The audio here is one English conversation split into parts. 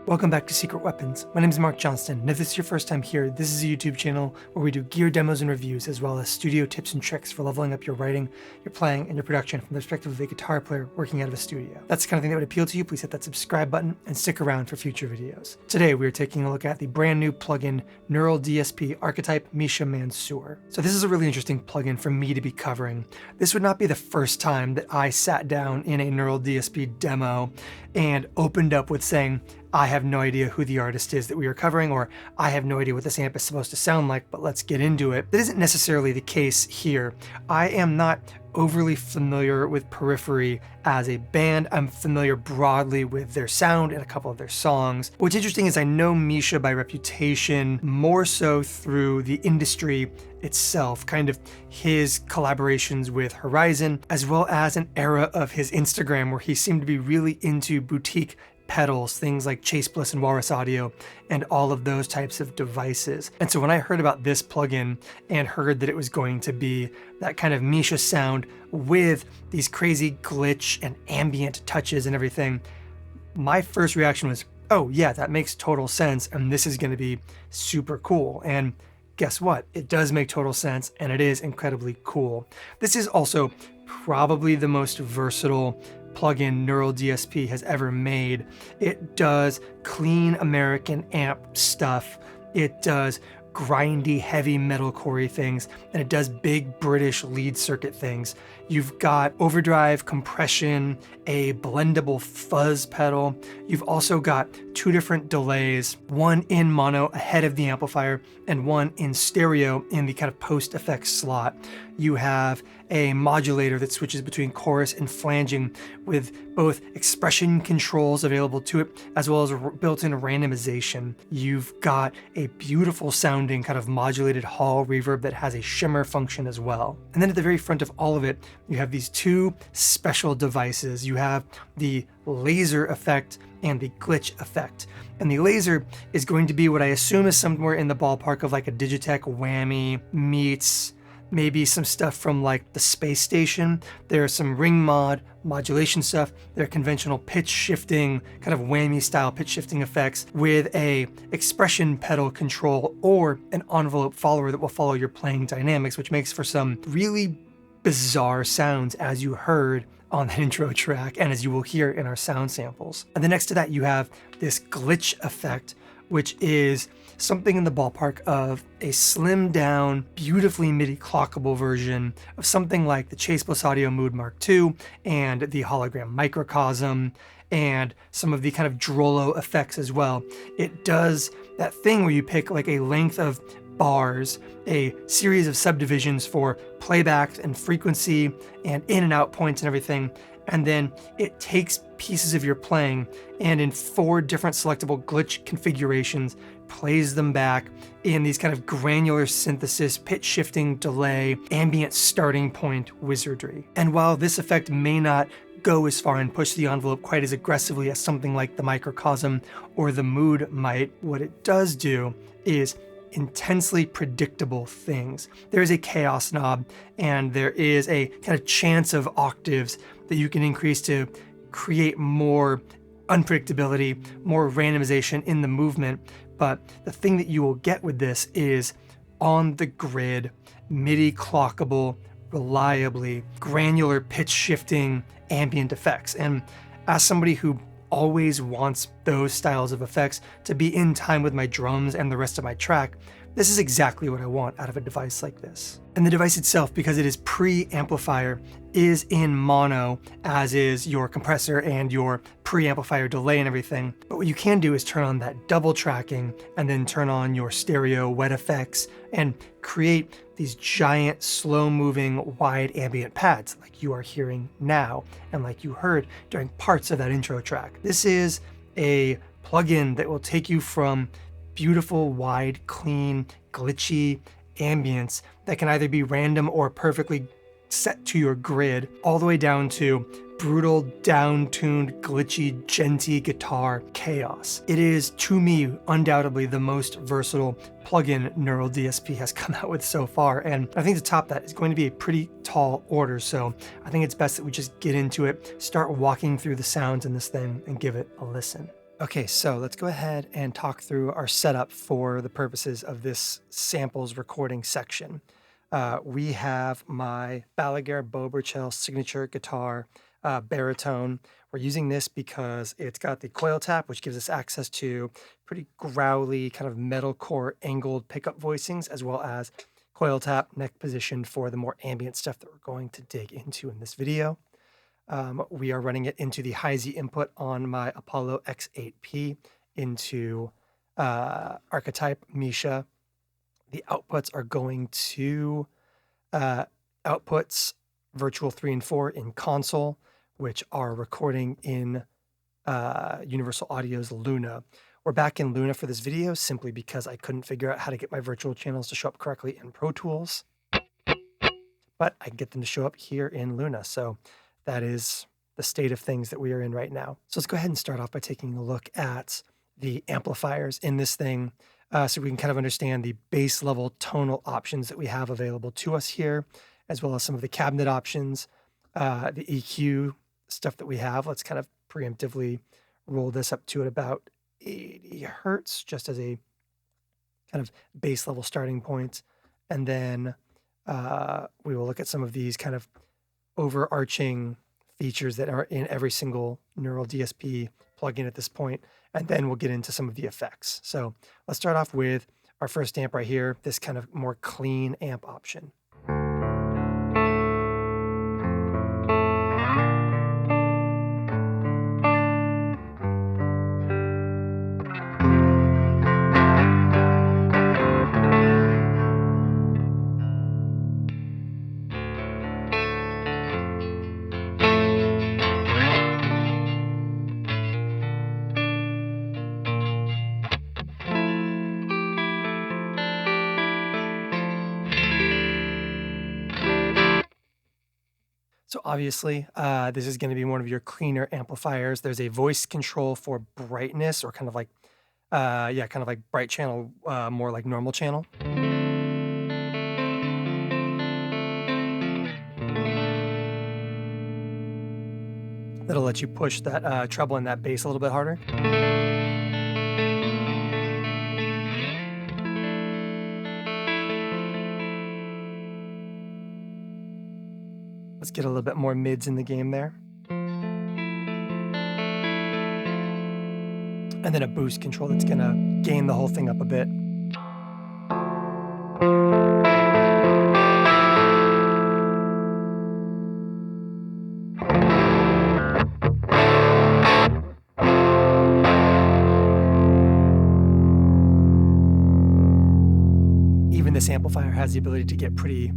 Welcome back to Secret Weapons. My name is Mark Johnston, and if this is your first time here, this is a YouTube channel where we do gear demos and reviews, as well as studio tips and tricks for leveling up your writing, your playing, and your production from the perspective of a guitar player working out of a studio. If that's the kind of thing that would appeal to you, please hit that subscribe button and stick around for future videos. Today, we are taking a look at the brand new plugin, NeuralDSP Archetype Misha Mansoor. So this is a really interesting plugin for me to be covering. This would not be the first time that I sat down in a NeuralDSP demo and opened up with saying, I have no idea who the artist is that we are covering, or I have no idea what this amp is supposed to sound like, but let's get into it. That isn't necessarily the case here. I am not overly familiar with Periphery as a band. I'm familiar broadly with their sound and a couple of their songs. What's interesting is I know Misha by reputation more so through the industry itself, kind of his collaborations with Horizon, as well as an era of his Instagram where he seemed to be really into boutique pedals, things like Chase Bliss and Walrus Audio, and all of those types of devices. And so when I heard about this plugin and heard that it was going to be that kind of Misha sound with these crazy glitch and ambient touches and everything, my first reaction was, oh yeah, that makes total sense, and this is going to be super cool. And guess what? It does make total sense, and it is incredibly cool. This is also probably the most versatile plugin NeuralDSP has ever made. It does clean American amp stuff. It does grindy, heavy metalcore things, and it does big British lead circuit things. You've got overdrive, compression, a blendable fuzz pedal. You've also got two different delays, one in mono ahead of the amplifier and one in stereo in the kind of post effects slot. You have a modulator that switches between chorus and flanging with both expression controls available to it, as well as built-in randomization. You've got a beautiful sounding kind of modulated hall reverb that has a shimmer function as well. And then at the very front of all of it, you have these two special devices. You have the laser effect and the glitch effect. And the laser is going to be what I assume is somewhere in the ballpark of like a Digitech whammy meets maybe some stuff from like the space station. There's some ring modulation stuff. There are conventional pitch shifting, kind of whammy style pitch shifting effects with a expression pedal control or an envelope follower that will follow your playing dynamics, which makes for some really bizarre sounds, as you heard on that intro track and as you will hear in our sound samples. And then next to that, you have this glitch effect, which is something in the ballpark of a slimmed down, beautifully MIDI clockable version of something like the Chase Bliss Audio Mood Mark II and the Hologram Microcosm and some of the kind of Drollo effects as well. It does that thing where you pick like a length of bars, a series of subdivisions for playback and frequency and in and out points and everything, and then it takes pieces of your playing and in 4 different selectable glitch configurations plays them back in these kind of granular synthesis, pitch shifting, delay, ambient starting point wizardry. And while this effect may not go as far and push the envelope quite as aggressively as something like the Microcosm or the Mood might, what it does do is intensely predictable things. There is a chaos knob and there is a kind of chance of octaves that you can increase to create more unpredictability, more randomization in the movement. But the thing that you will get with this is on the grid, MIDI clockable, reliably, granular pitch shifting ambient effects. And as somebody who always wants those styles of effects to be in time with my drums and the rest of my track, this is exactly what I want out of a device like this. And the device itself, because it is pre-amplifier, is in mono, as is your compressor and your pre-amplifier delay and everything. But what you can do is turn on that double tracking and then turn on your stereo wet effects and create these giant, slow-moving, wide ambient pads like you are hearing now and like you heard during parts of that intro track. This is a plugin that will take you from beautiful, wide, clean, glitchy ambience that can either be random or perfectly set to your grid, all the way down to brutal, down-tuned, glitchy, djenty guitar chaos. It is, to me, undoubtedly the most versatile plugin NeuralDSP has come out with so far, and I think to top that is going to be a pretty tall order, so I think it's best that we just get into it, start walking through the sounds in this thing, and give it a listen. Okay, so let's go ahead and talk through our setup for the purposes of this samples recording section. We have my Balaguer Boberchel signature guitar baritone. We're using this because it's got the coil tap, which gives us access to pretty growly kind of metalcore angled pickup voicings, as well as coil tap neck position for the more ambient stuff that we're going to dig into in this video. We are running it into the high-Z input on my Apollo X8P into Archetype Misha. The outputs are going to outputs Virtual 3 and 4 in console, which are recording in Universal Audio's Luna. We're back in Luna for this video simply because I couldn't figure out how to get my virtual channels to show up correctly in Pro Tools, but I can get them to show up here in Luna. So that is the state of things that we are in right now. So let's go ahead and start off by taking a look at the amplifiers in this thing so we can kind of understand the base level tonal options that we have available to us here, as well as some of the cabinet options, the EQ stuff that we have. Let's kind of preemptively roll this up to at about 80 hertz, just as a kind of base level starting point. And then we will look at some of these kind of overarching features that are in every single NeuralDSP plugin at this point, and then we'll get into some of the effects. So let's start off with our first amp right here, this kind of more clean amp option. So obviously, this is going to be one of your cleaner amplifiers. There's a voice control for brightness, or kind of like, kind of like bright channel, more like normal channel. That'll let you push that treble and that bass a little bit harder. Let's get a little bit more mids in the game there. And then a boost control that's gonna gain the whole thing up a bit. Even this amplifier has the ability to get pretty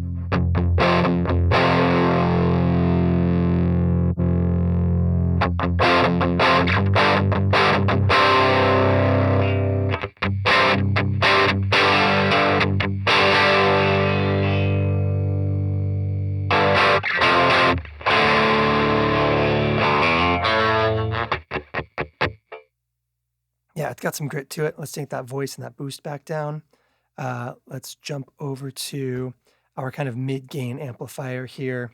it's got some grit to it. Let's take that voice and that boost back down. Let's jump over to our kind of mid-gain amplifier here.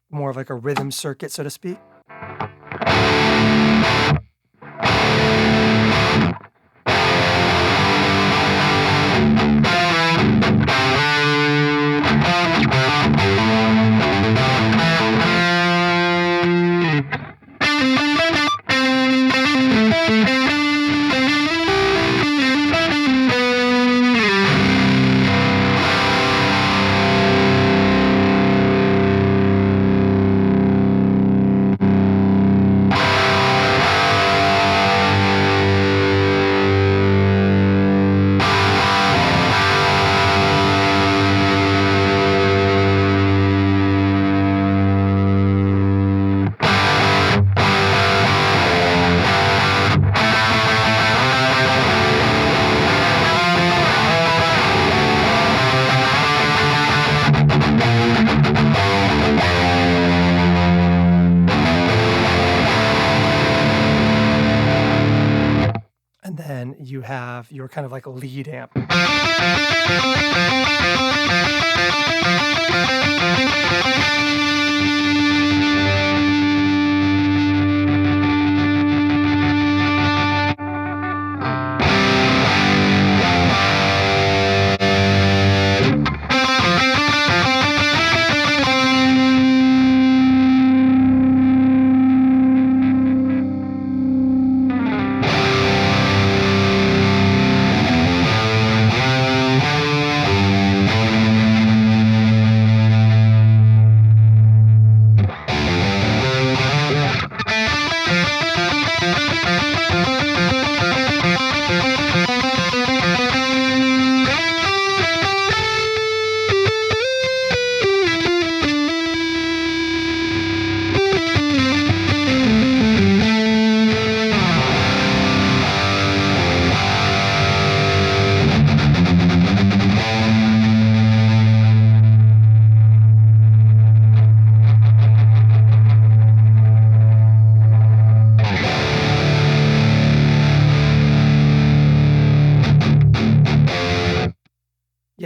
More of like a rhythm circuit, so to speak. Then you have your kind of like a lead amp.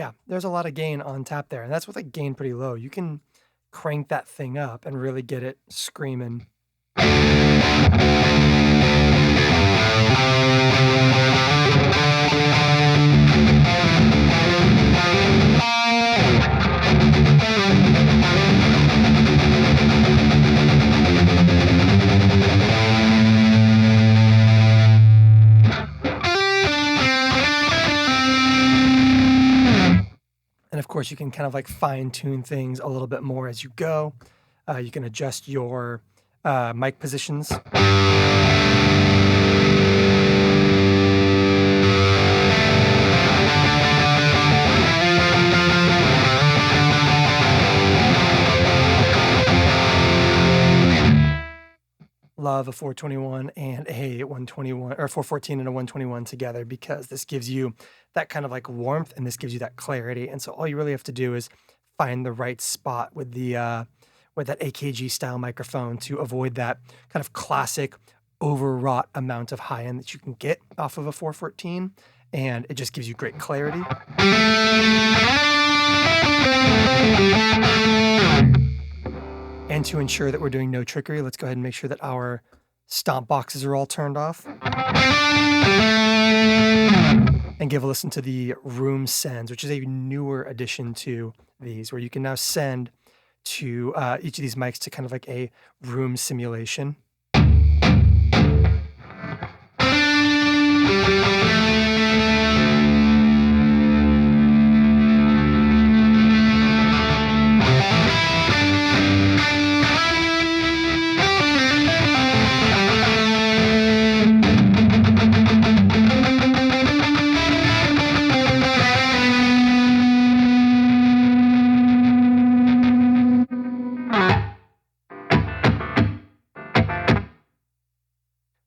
yeah, there's a lot of gain on tap there, and that's with like gain pretty low. You can crank that thing up and really get it screaming. And of course, you can kind of like fine tune things a little bit more as you go. You can adjust your mic positions. Love a 421 and a 121, or 414 and a 121 together, because this gives you that kind of like warmth and this gives you that clarity. And so all you really have to do is find the right spot with the with that AKG style microphone to avoid that kind of classic overwrought amount of high end that you can get off of a 414, and it just gives you great clarity. And to ensure that we're doing no trickery, let's go ahead and make sure that our stomp boxes are all turned off. And give a listen to the room sends, which is a newer addition to these, where you can now send to each of these mics to kind of like a room simulation.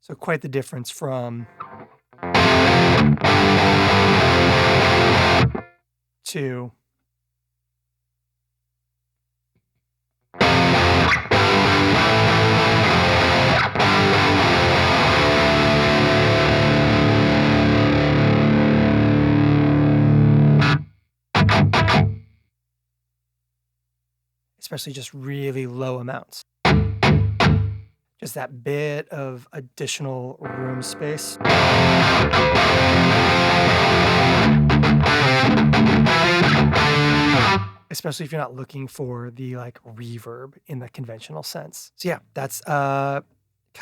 So quite the difference from to especially just really low amounts. Just that bit of additional room space. Especially if you're not looking for the like reverb in the conventional sense. So yeah, that's kind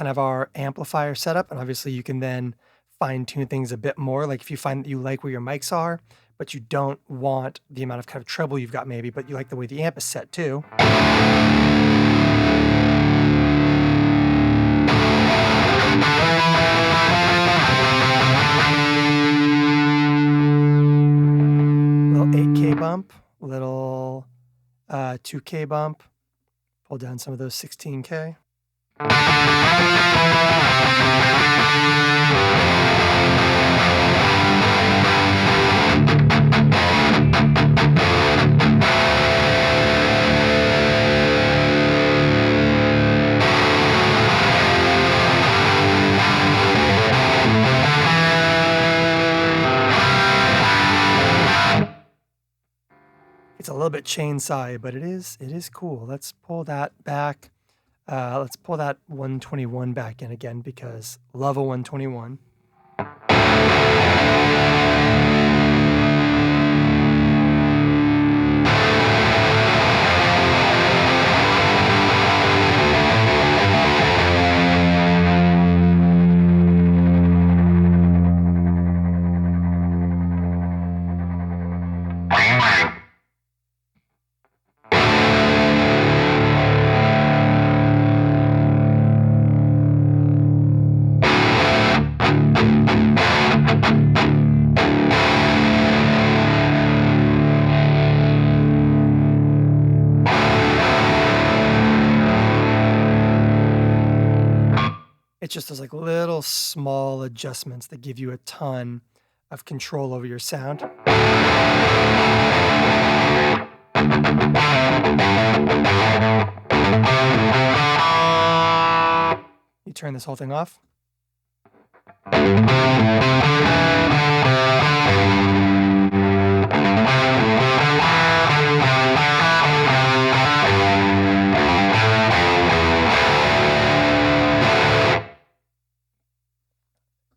of our amplifier setup. And obviously you can then fine tune things a bit more. Like if you find that you like where your mics are, but you don't want the amount of kind of treble you've got maybe, but you like the way the amp is set too. Little 8K bump, little 2K bump, pull down some of those 16K. It's a little bit chainsaw, but it is cool. Let's pull that back. Let's pull that 121 back in again, because love a 121. It's just those like little small adjustments that give you a ton of control over your sound. You turn this whole thing off.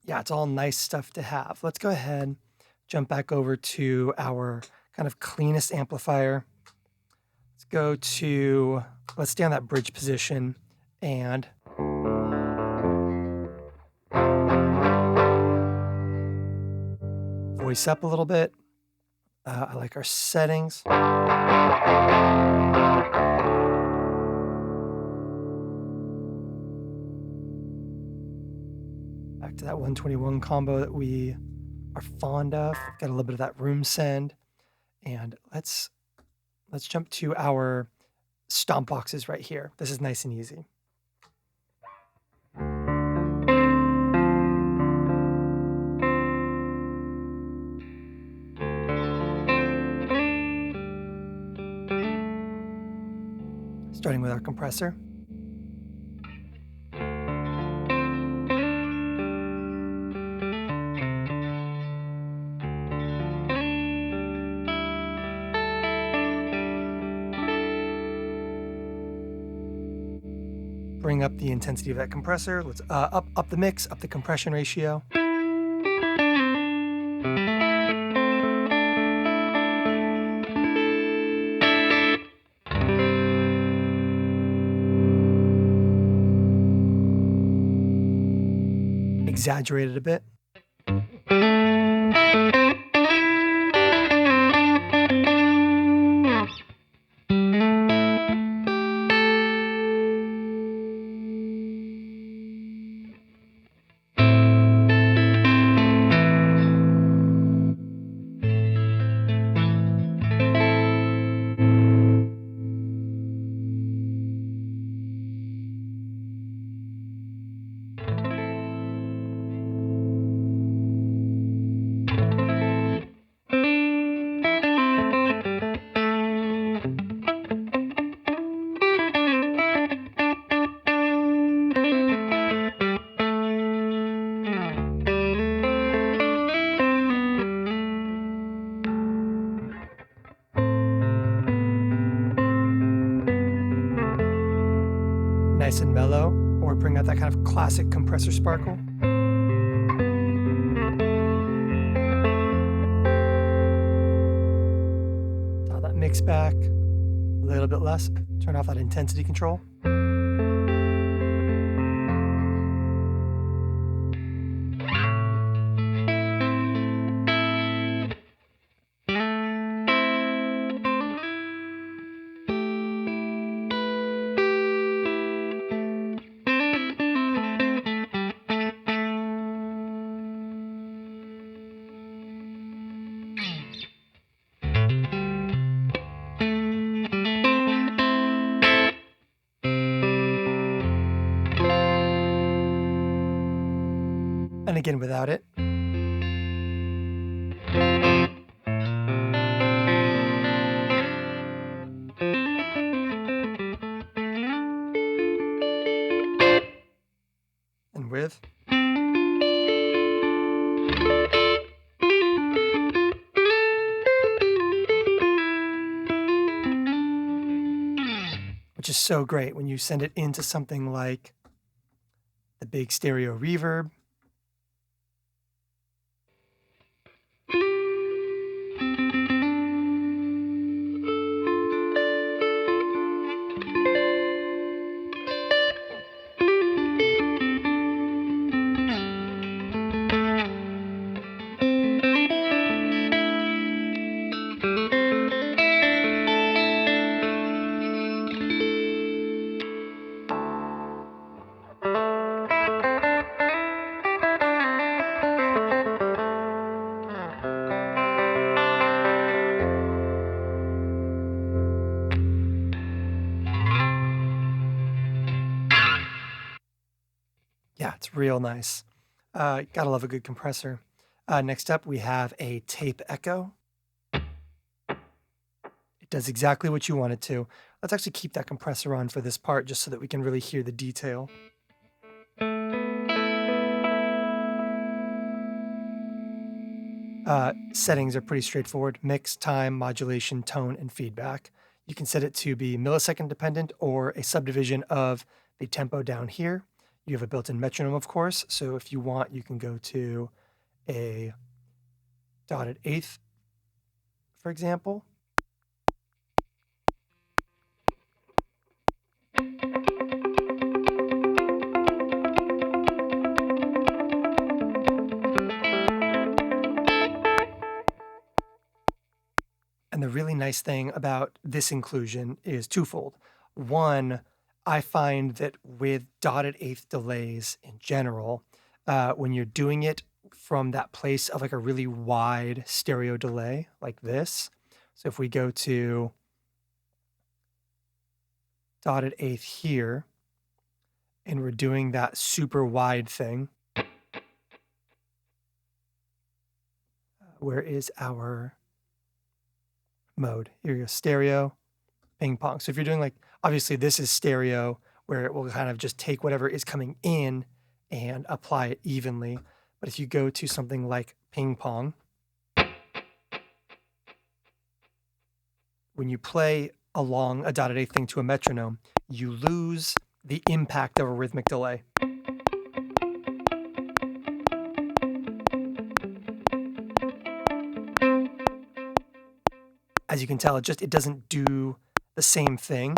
Yeah, it's all nice stuff to have. Let's go ahead, jump back over to our kind of cleanest amplifier. Let's stay on that bridge position and voice up a little bit. I like our settings. Back to that 121 combo that we are fond of. Got a little bit of that room send. And let's jump to our Stomp Boxes right here. This is nice and easy. Starting with our compressor. Bring up the intensity of that compressor. Let's up the mix, up the compression ratio. Exaggerate it a bit. Nice and mellow, or bring out that kind of classic compressor sparkle. Dial that mix back a little bit less. Turn off that intensity control. And again without it. And with. Which is so great when you send it into something like the big stereo reverb. Yeah, it's real nice. Gotta love a good compressor. Next up, we have a tape echo. It does exactly what you want it to. Let's actually keep that compressor on for this part just so that we can really hear the detail. Settings are pretty straightforward. Mix, time, modulation, tone, and feedback. You can set it to be millisecond dependent or a subdivision of the tempo down here. You have a built-in metronome, of course, so if you want, you can go to a dotted eighth, for example. And the really nice thing about this inclusion is twofold. One, I find that with dotted eighth delays in general, when you're doing it from that place of like a really wide stereo delay like this, so if we go to dotted eighth here, and we're doing that super wide thing, where is our mode? Here you go, stereo, ping pong. So if you're doing like, obviously this is stereo, where it will kind of just take whatever is coming in and apply it evenly. But if you go to something like ping pong, when you play along a dotted eighth thing to a metronome, you lose the impact of a rhythmic delay. As you can tell, it doesn't do the same thing.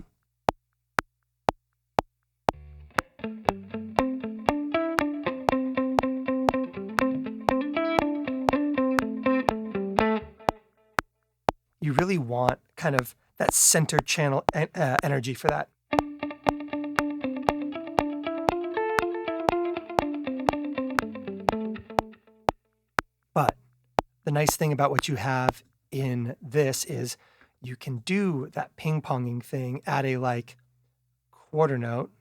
You really want kind of that center channel energy for that. But the nice thing about what you have in this is you can do that ping-ponging thing at a like quarter note.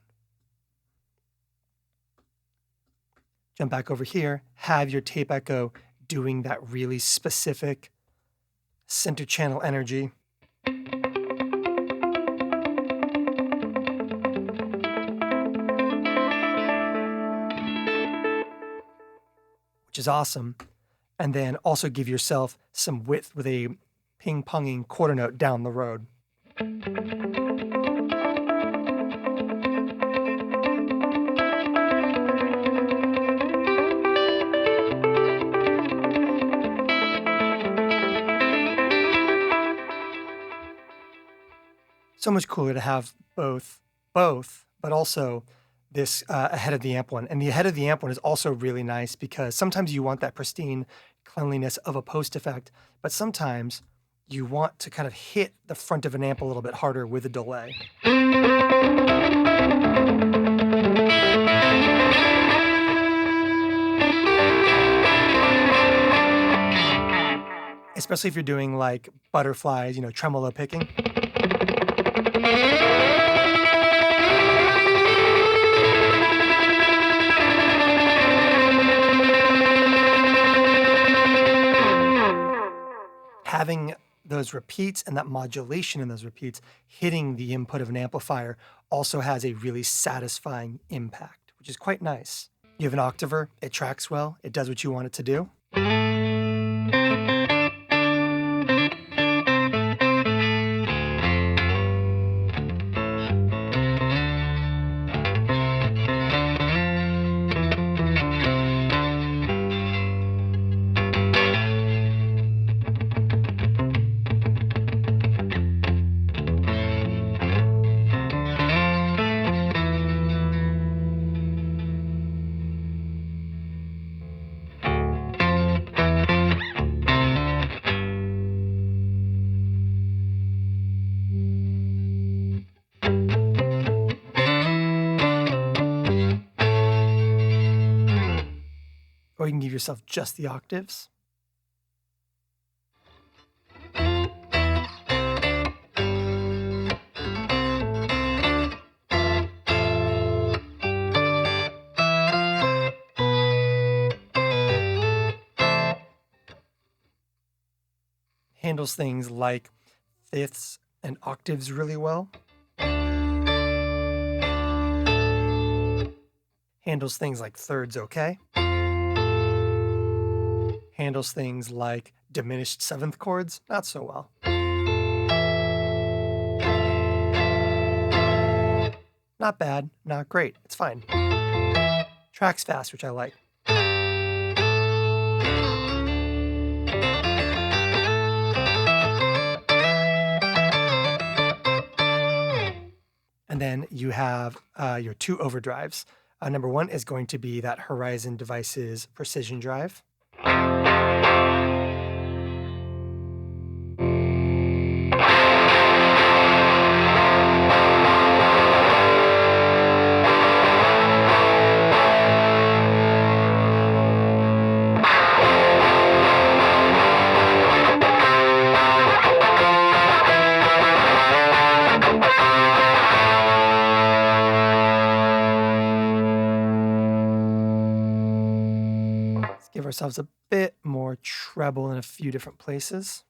Jump back over here, have your tape echo doing that really specific center channel energy. Which is awesome. And then also give yourself some width with a ping-ponging quarter note down the road. So much cooler to have both, but also this ahead of the amp one. And the ahead of the amp one is also really nice because sometimes you want that pristine cleanliness of a post effect, but sometimes you want to kind of hit the front of an amp a little bit harder with a delay. Especially if you're doing like butterflies, you know, tremolo picking. Having those repeats and that modulation in those repeats hitting the input of an amplifier also has a really satisfying impact, which is quite nice. You have an octaver, it tracks well, it does what you want it to do. Or you can give yourself just the octaves. Handles things like fifths and octaves really well. Handles things like thirds okay. Handles things like diminished seventh chords not so well. Not bad, not great, it's fine. tracks fast, which I like. And then you have your two overdrives. Number one is going to be that Horizon Devices Precision Drive. Give ourselves a bit more treble in a few different places.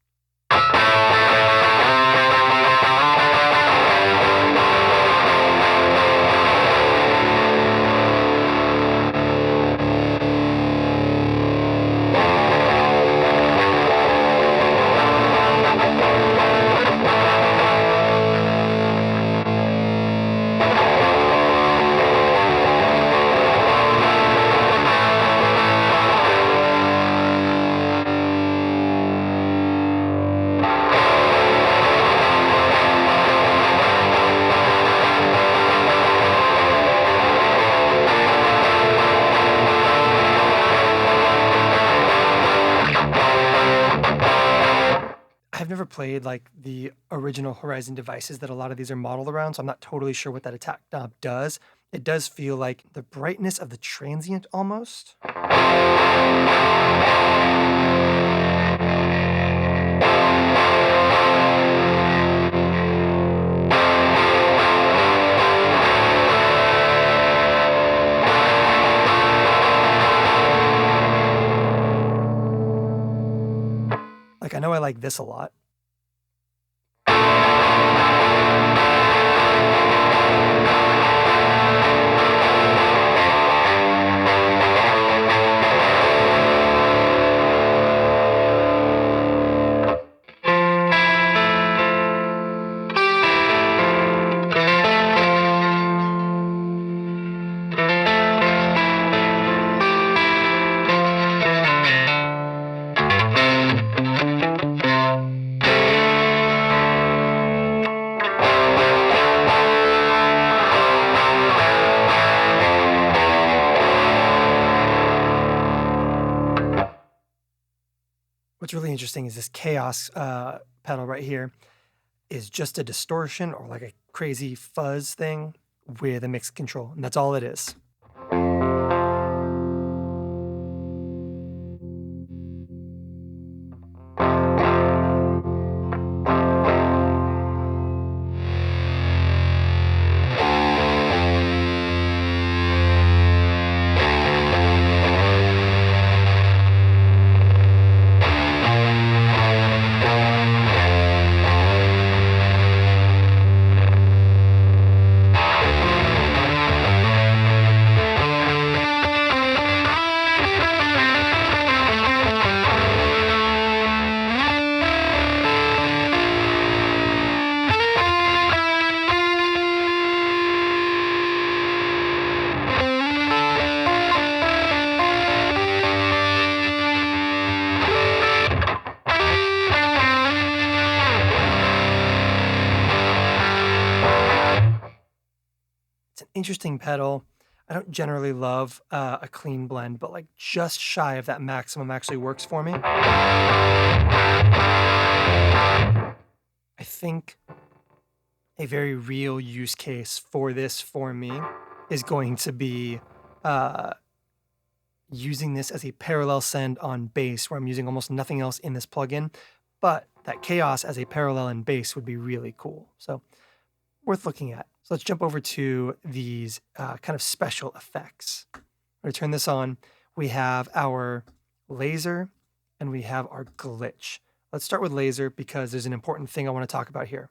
I've never played like the original Horizon Devices that a lot of these are modeled around, so I'm not totally sure what that attack knob does. It does feel like the brightness of the transient almost. Like, I know I like this a lot. What's really interesting is this chaos pedal right here is just a distortion or like a crazy fuzz thing with a mix control, and that's all it is. It's an interesting pedal. I don't generally love a clean blend, but like just shy of that maximum actually works for me. I think a very real use case for this for me is going to be using this as a parallel send on bass, where I'm using almost nothing else in this plugin, but that chaos as a parallel in bass would be really cool. So worth looking at. So let's jump over to these kind of special effects. I'm going to turn this on. We have our laser and we have our glitch. Let's start with laser because there's an important thing I want to talk about here.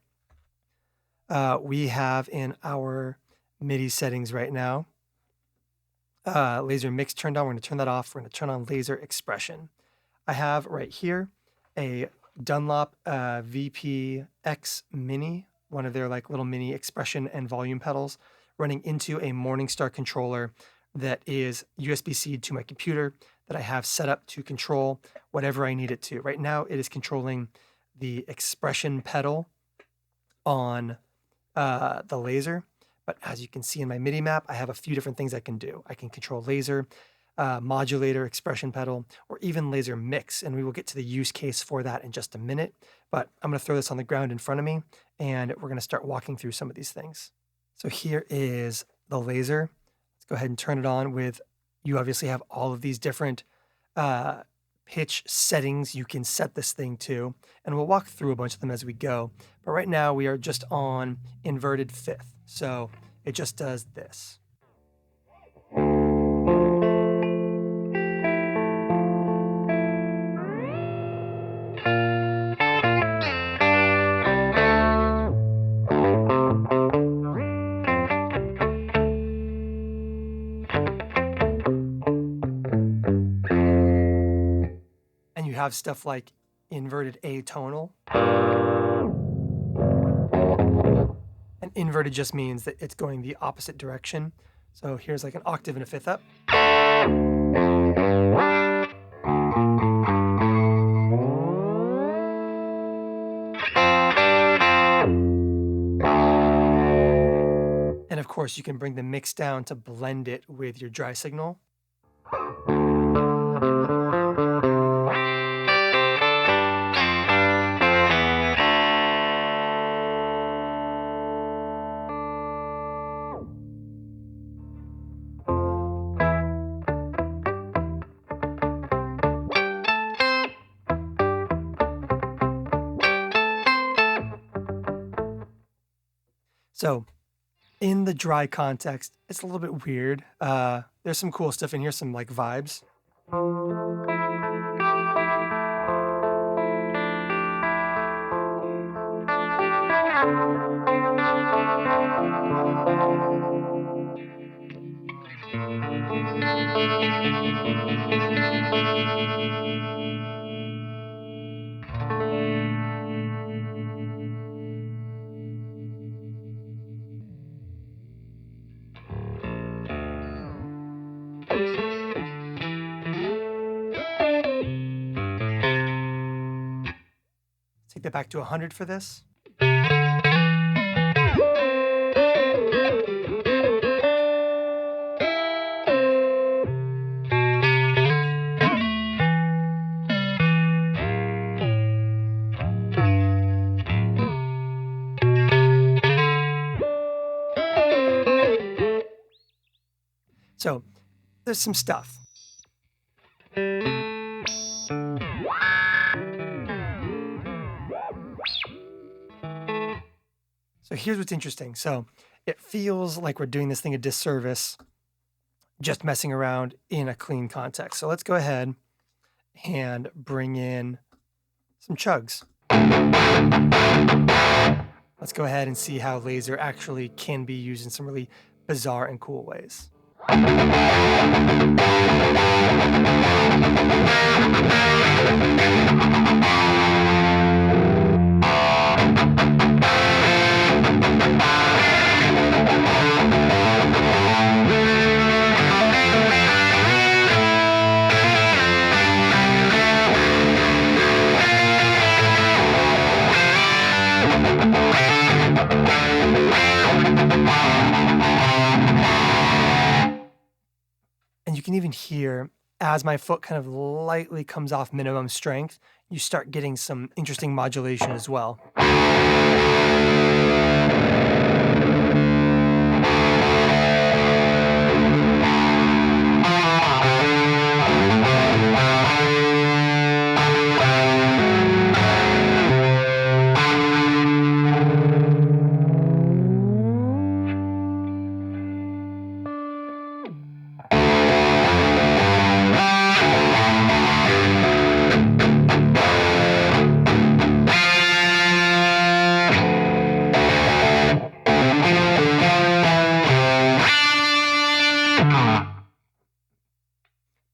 We have in our MIDI settings right now, laser mix turned on. We're going to turn that off. We're going to turn on laser expression. I have right here a Dunlop VPX Mini, one of their like little mini expression and volume pedals, running into a Morningstar controller that is USB-C to my computer that I have set up to control whatever I need it to. Right now, it is controlling the expression pedal on the laser. But as you can see in my MIDI map, I have a few different things I can do. I can control laser, modulator, expression pedal, or even laser mix. And we will get to the use case for that in just a minute. But I'm going to throw this on the ground in front of me, and we're going to start walking through some of these things. So here is the laser. Let's go ahead and turn it on with, you obviously have all of these different pitch settings you can set this thing to, and we'll walk through a bunch of them as we go. But right now we are just on inverted fifth. So it just does this. And you have stuff like inverted atonal. And inverted just means that it's going the opposite direction. So here's like an octave and a fifth up. And of course, you can bring the mix down to blend it with your dry signal. So in the dry context, it's a little bit weird. There's some cool stuff in here, some like vibes. Take that back to 100 for this. So there's some stuff. So here's what's interesting. So it feels like we're doing this thing a disservice, just messing around in a clean context. So let's go ahead and bring in some chugs. Let's go ahead and see how laser actually can be used in some really bizarre and cool ways. And you can even hear, as my foot kind of lightly comes off minimum strength, you start getting some interesting modulation as well.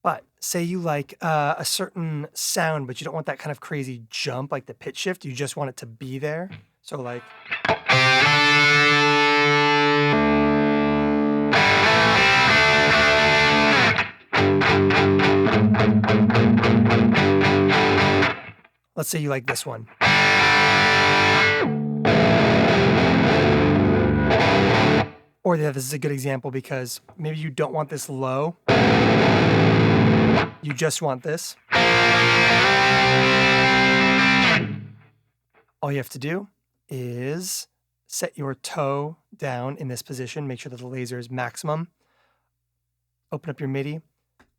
But say you like a certain sound, but you don't want that kind of crazy jump, like the pitch shift. You just want it to be there. So like... Let's say you like this one. Or this is a good example because maybe you don't want this low. You just want this. All you have to do is set your toe down in this position. Make sure that the laser is maximum. Open up your MIDI.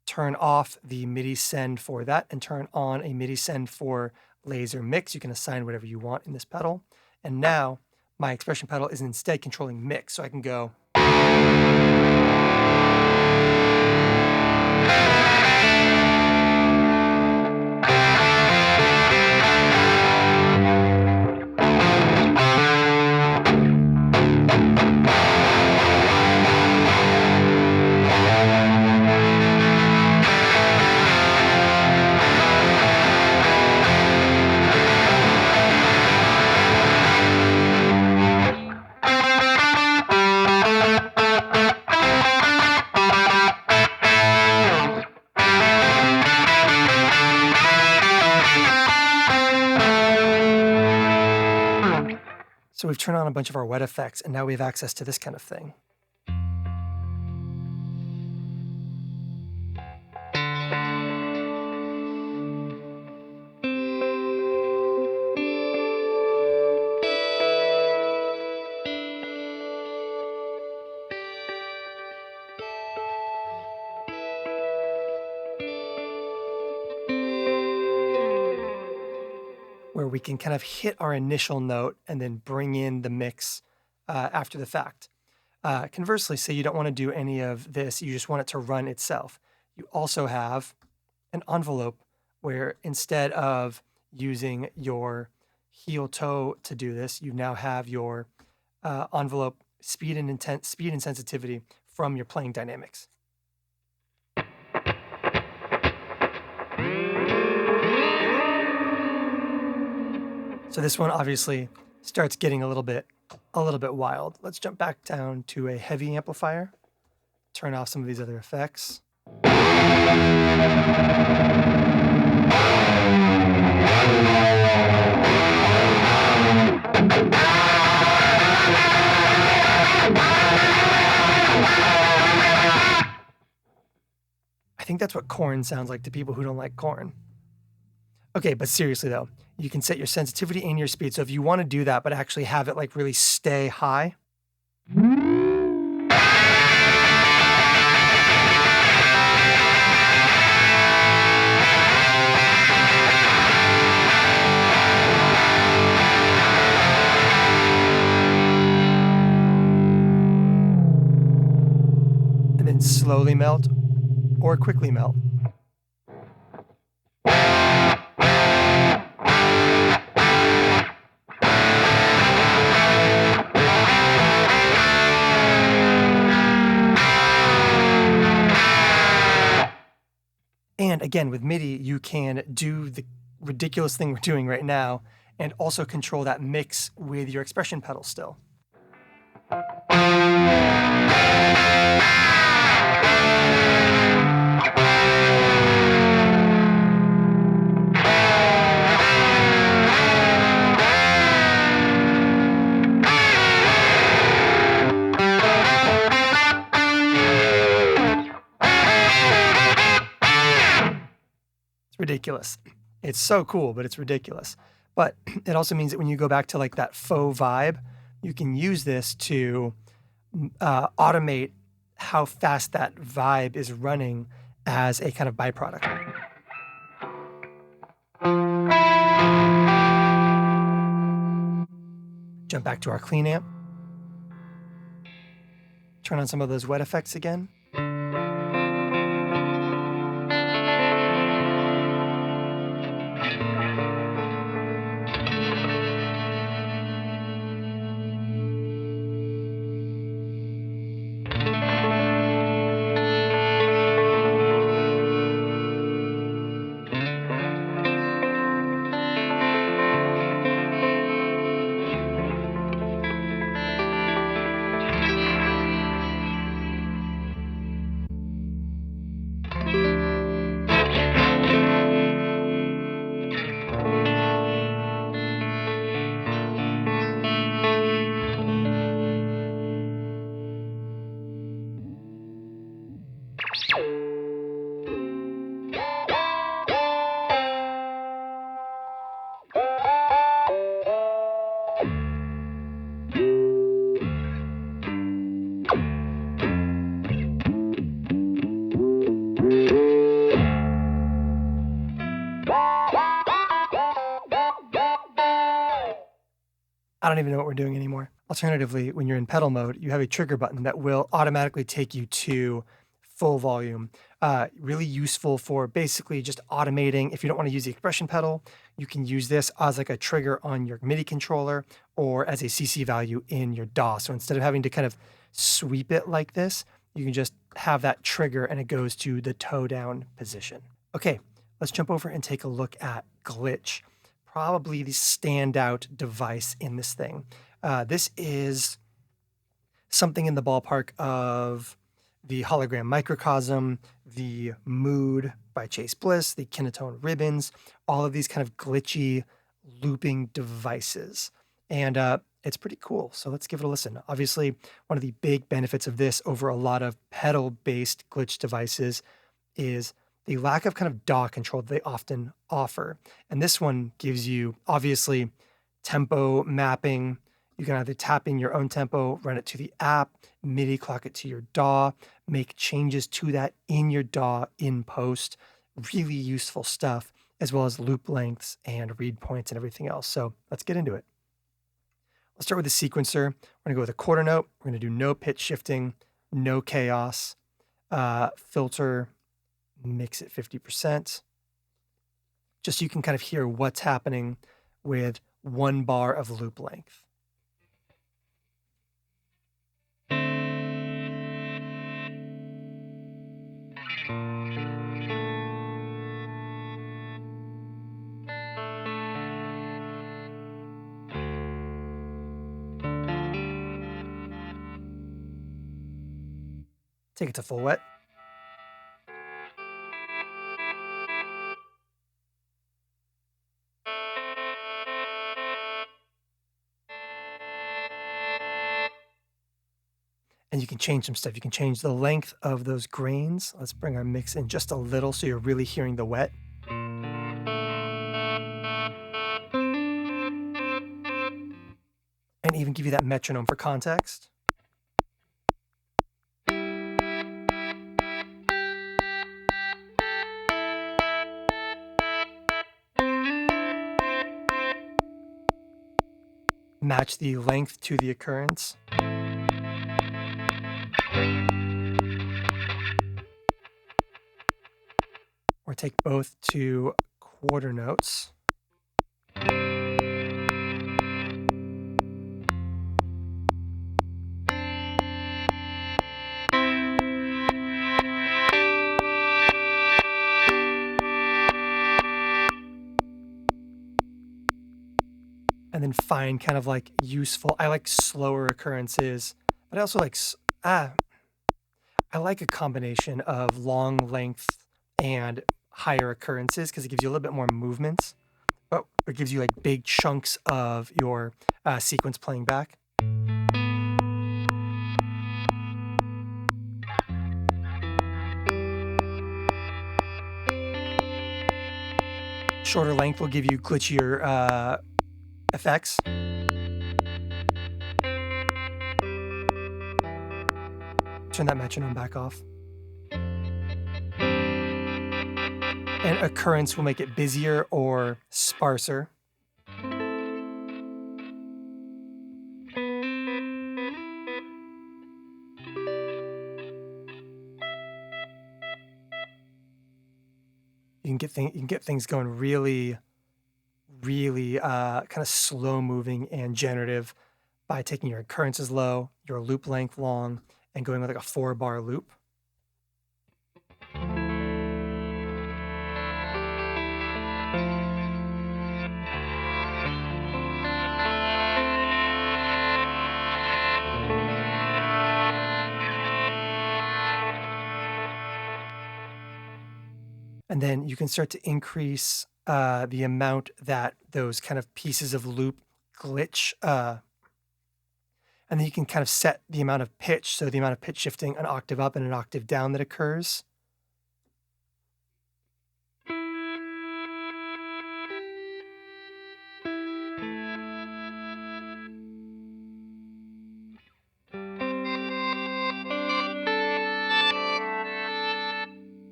Turn off the MIDI send for that and turn on a MIDI send for laser mix. You can assign whatever you want in this pedal. And now my expression pedal is instead controlling mix. So I can go. So we've turned on a bunch of our wet effects, and now we have access to this kind of thing. Where we can kind of hit our initial note and then bring in the mix after the fact. Conversely, say you don't want to do any of this, you just want it to run itself. You also have an envelope where instead of using your heel toe to do this, you now have your envelope speed and sensitivity from your playing dynamics. So this one obviously starts getting a little bit wild. Let's jump back down to a heavy amplifier, turn off some of these other effects. I think that's what corn sounds like to people who don't like corn. Okay, but seriously though, you can set your sensitivity and your speed. So if you want to do that, but actually have it like really stay high. And then slowly melt or quickly melt. And again, with MIDI, you can do the ridiculous thing we're doing right now and also control that mix with your expression pedal still. It's ridiculous. It's so cool, but it's ridiculous. But it also means that when you go back to like that faux vibe, you can use this to automate how fast that vibe is running as a kind of byproduct. Jump back to our clean amp. Turn on some of those wet effects again. I don't even know what we're doing anymore. Alternatively, when you're in pedal mode, you have a trigger button that will automatically take you to full volume. Really useful for basically just automating. If you don't want to use the expression pedal, you can use this as like a trigger on your MIDI controller or as a CC value in your DAW. So instead of having to kind of sweep it like this, you can just have that trigger and it goes to the toe down position. Okay, let's jump over and take a look at Glitch. Probably the standout device in this thing. This is something in the ballpark of the Hologram Microcosm, the Mood by Chase Bliss, the Kinetone Ribbons, all of these kind of glitchy looping devices. And it's pretty cool. So let's give it a listen. Obviously, one of the big benefits of this over a lot of pedal-based glitch devices is the lack of kind of DAW control that they often offer. And this one gives you, obviously, tempo mapping. You can either tap in your own tempo, run it to the app, MIDI clock it to your DAW, make changes to that in your DAW in post. Really useful stuff, as well as loop lengths and read points and everything else. So let's get into it. Let's start with the sequencer. We're gonna go with a quarter note. We're gonna do no pitch shifting, no chaos, filter, mix it 50%. Just so you can kind of hear what's happening with 1 bar of loop length. Take it to full wet. And you can change some stuff. You can change the length of those grains. Let's bring our mix in just a little so you're really hearing the wet. And even give you that metronome for context. Match the length to the occurrence. Or take both to quarter notes. And then find kind of like useful, I like slower occurrences, but I also like, I like a combination of long length and higher occurrences because it gives you a little bit more movements, but it gives you like big chunks of your sequence playing back. Shorter length will give you glitchier effects. Turn that metronome back off. And occurrence will make it busier or sparser. You can get things going really kind of slow moving and generative by taking your occurrences low, your loop length long, and going with like a 4-bar loop. And then you can start to increase the amount that those kind of pieces of loop glitch. And then you can kind of set the amount of pitch, so the amount of pitch shifting an octave up and an octave down that occurs.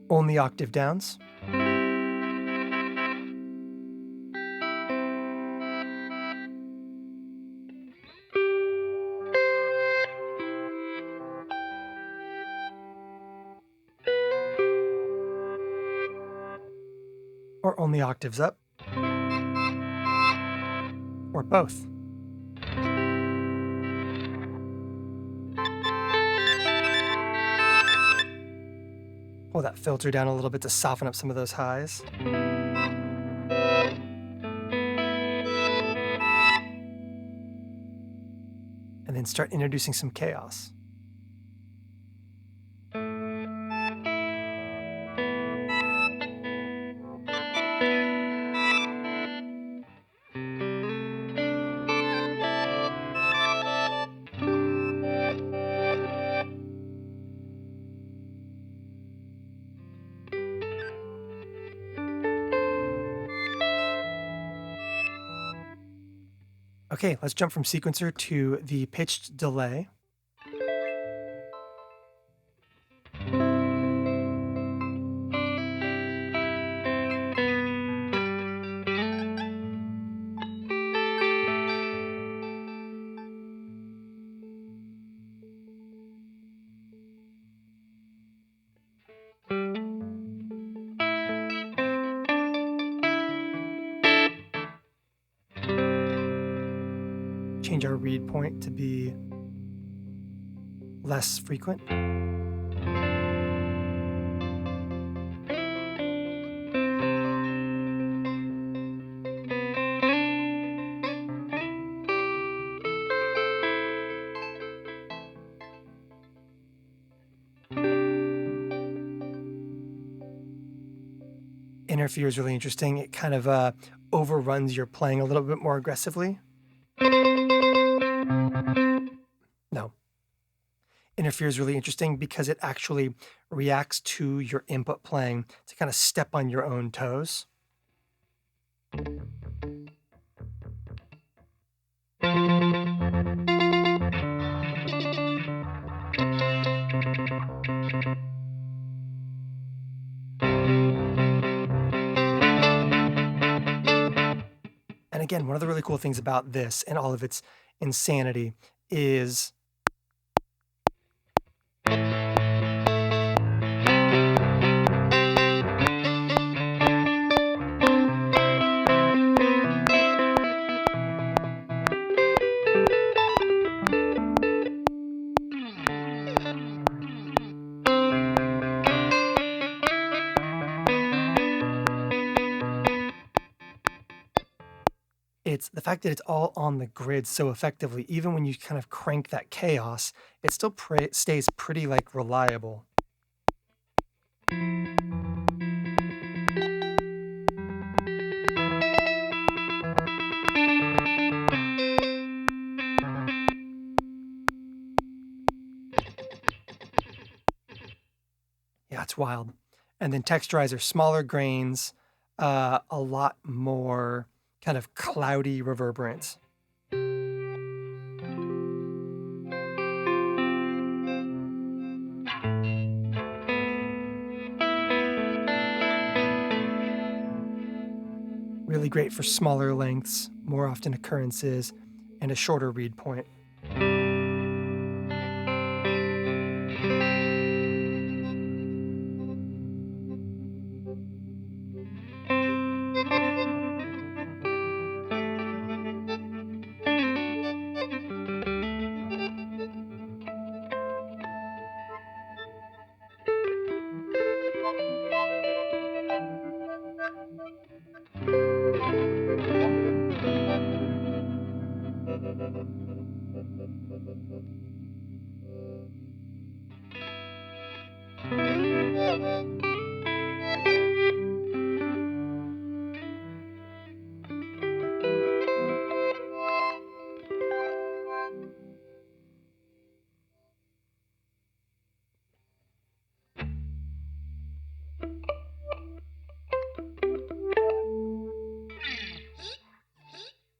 Only octave downs. or only octaves up, or both. Pull that filter down a little bit to soften up some of those highs. And then start introducing some chaos. Okay, let's jump from sequencer to the pitched delay. Change our read point to be less frequent. Interfere is really interesting. It kind of overruns your playing a little bit more aggressively. No. Interfere is really interesting because it actually reacts to your input playing to kind of step on your own toes. And again, one of the really cool things about this and all of its insanity is it's the fact that it's all on the grid so effectively. Even when you kind of crank that chaos, it still stays pretty like reliable. Yeah, it's wild. And then texturizer, smaller grains, a lot more kind of cloudy reverberance. Really great for smaller lengths, more often occurrences, and a shorter read point.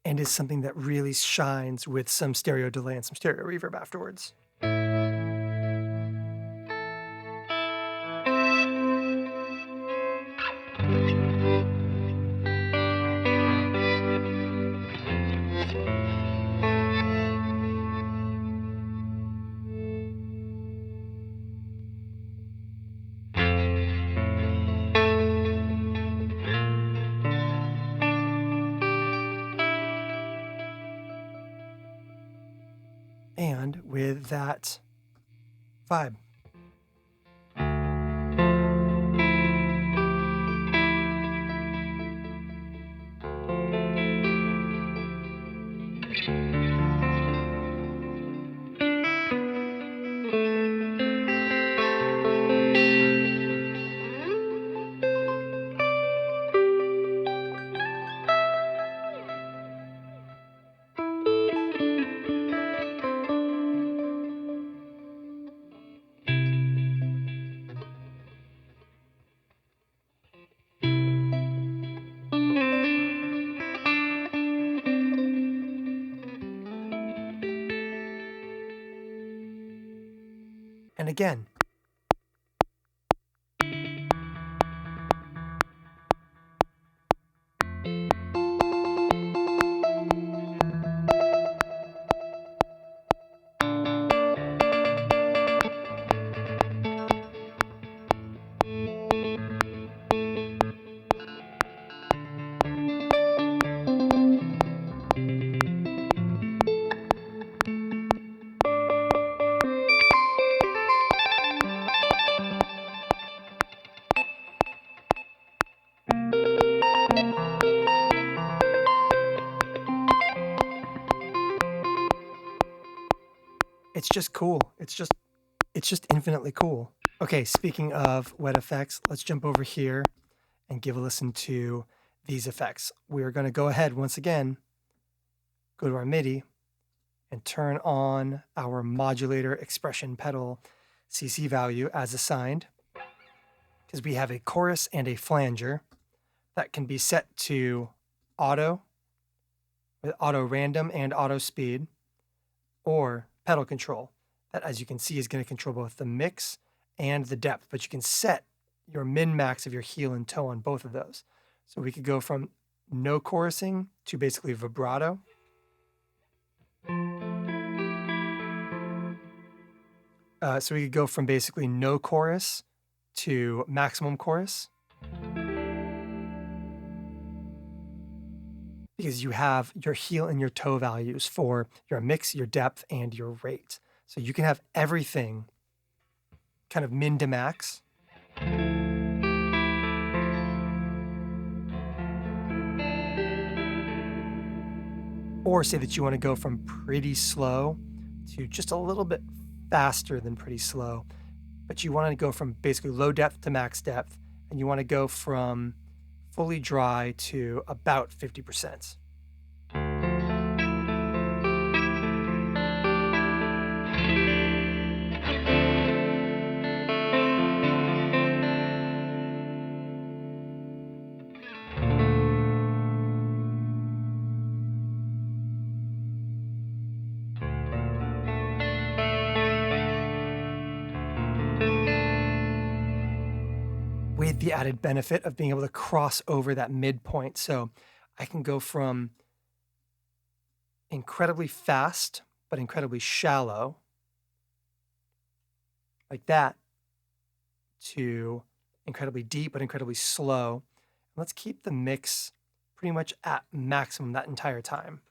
And is something that really shines with some stereo delay and some stereo reverb afterwards. with that vibe. And again. It's just cool. It's just infinitely cool. Okay, speaking of wet effects, let's jump over here and give a listen to these effects. We are going to go ahead once again, go to our MIDI and turn on our modulator expression pedal CC value as assigned, because we have a chorus and a flanger that can be set to auto with auto random and auto speed, or pedal control that, as you can see, is going to control both the mix and the depth, but you can set your min max of your heel and toe on both of those. So we could go from no chorusing to basically vibrato. So we could go from basically no chorus to maximum chorus, because you have your heel and your toe values for your mix, your depth, and your rate. So you can have everything kind of min to max. Or say that you want to go from pretty slow to just a little bit faster than pretty slow, but you want to go from basically low depth to max depth, and you want to go from fully dry to about 50%. With the added benefit of being able to cross over that midpoint. So I can go from incredibly fast, but incredibly shallow, like that, to incredibly deep, but incredibly slow. Let's keep the mix pretty much at maximum that entire time.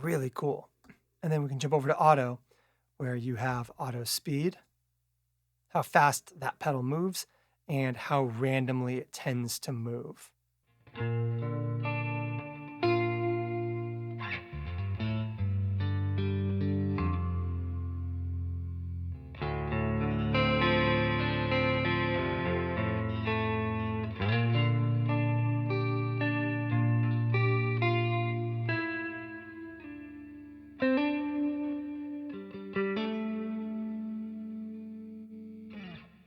Really cool. And then we can jump over to auto, where you have auto speed, how fast that pedal moves, and how randomly it tends to move.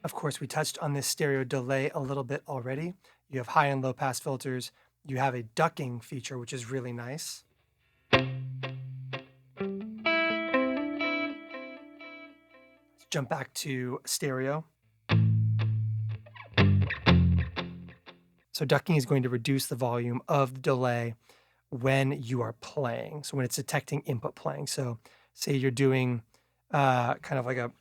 Of course, we touched on this stereo delay a little bit already. You have high and low pass filters. You have a ducking feature, which is really nice. Let's jump back to stereo. So ducking is going to reduce the volume of the delay when you are playing. So when it's detecting input playing. So say you're doing kind of like a...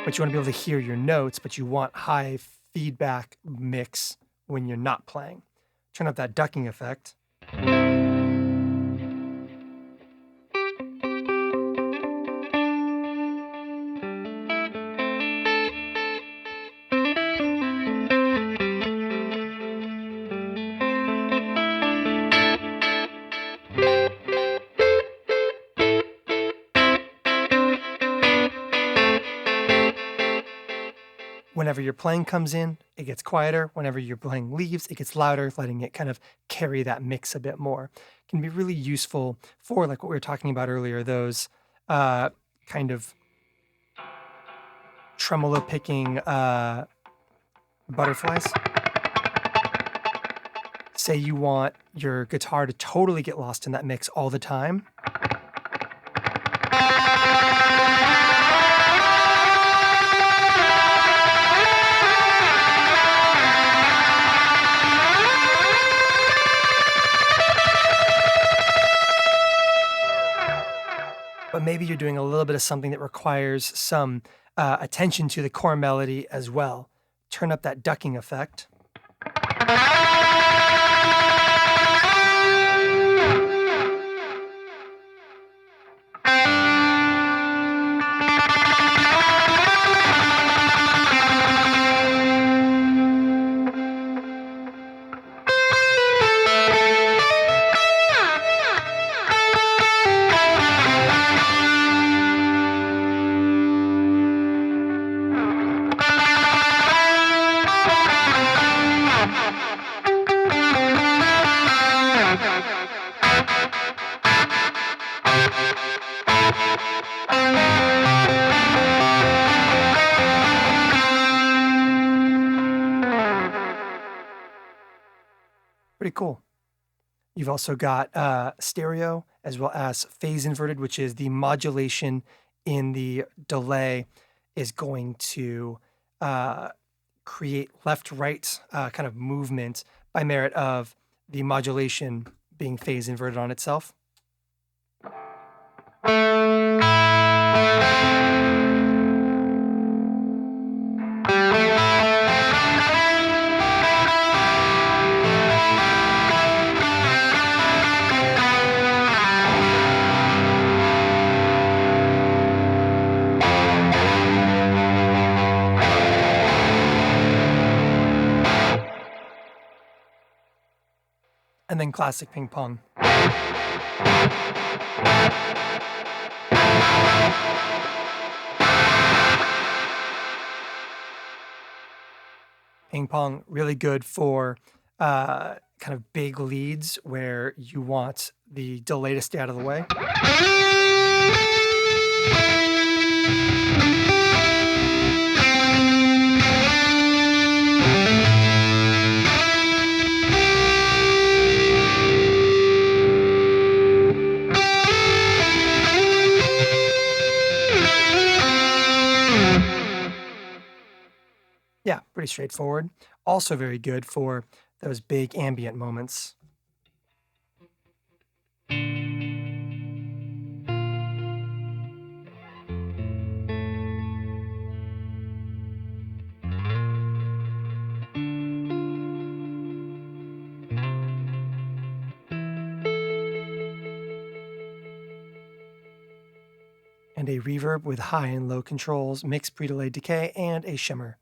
But you want to be able to hear your notes, but you want high feedback mix when you're not playing. Turn up that ducking effect. Whenever your playing comes in, it gets quieter. Whenever your playing leaves, it gets louder, letting it kind of carry that mix a bit more. It can be really useful for, like what we were talking about earlier, those kind of tremolo picking butterflies. Say you want your guitar to totally get lost in that mix all the time. But maybe you're doing a little bit of something that requires some attention to the core melody as well. Turn up that ducking effect. Pretty cool. You've also got stereo as well as phase inverted, which is the modulation in the delay is going to create left-right kind of movement by merit of the modulation being phase inverted on itself. And then classic ping pong. Ping pong, really good for kind of big leads where you want the delay to stay out of the way. Yeah, pretty straightforward. Also very good for those big ambient moments. And a reverb with high and low controls, mixed pre-delay decay, and a shimmer.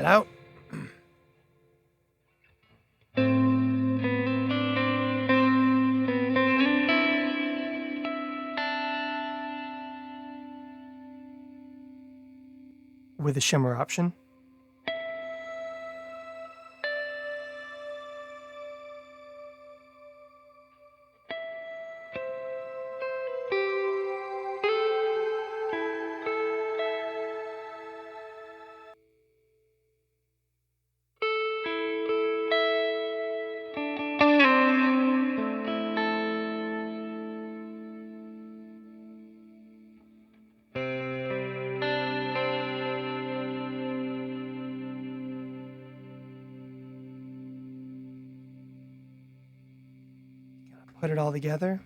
that out. With a shimmer option. Put it all together.